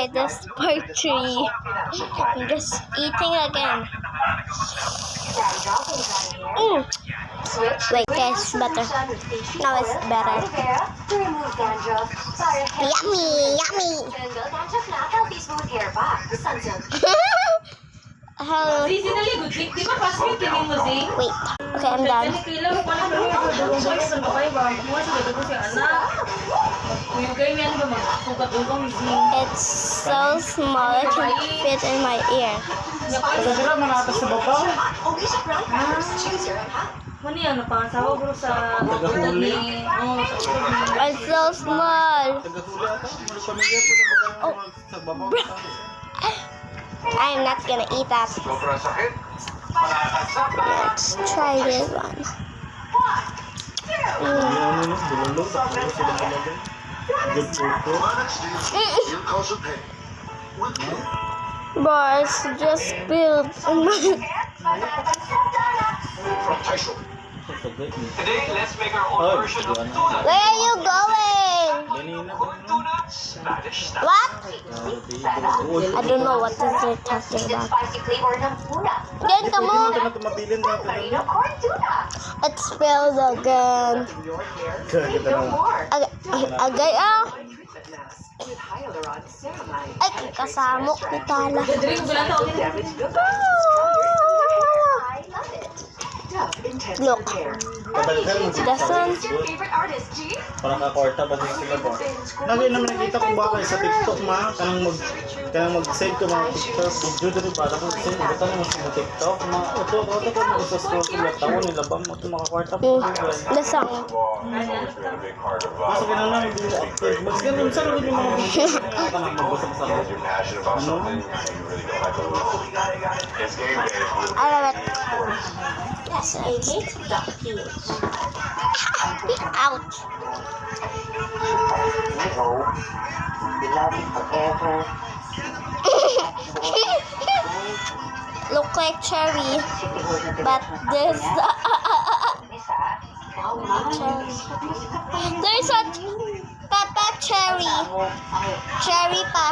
Okay, this is part 3. I'm just eating again. Wait guys, better. Now it's better. Yummy, yummy. Hello. Wait. Okay, I'm done. It's so small, it can fit in my ear. It's so small. I'm not gonna eat that. Let's try this one. But it's just spilled in my... Today, let's make our own version of tuna. Where are you going? What? I don't know what they're talking about. Then come on. It spilled again. Agay ah. Ay, kasamok ni Tala. Look. The sun. Parang kakorta ba din sila ba? Lagi naman nakita ko ba sa TikTok ma, kanang mag-save ko mga TikTok, video dito ba ako save ko tanong sa TikTok, mga auto ko mag-scroll ko lang tawo nila ba mo mga kwarta po. Lasang. Kasi ganun lang hindi active. Mas ganun sa rin yung mga kanang magbasa sa I love it. Ouch. Look like cherry, but this there's a pepper cherry pa.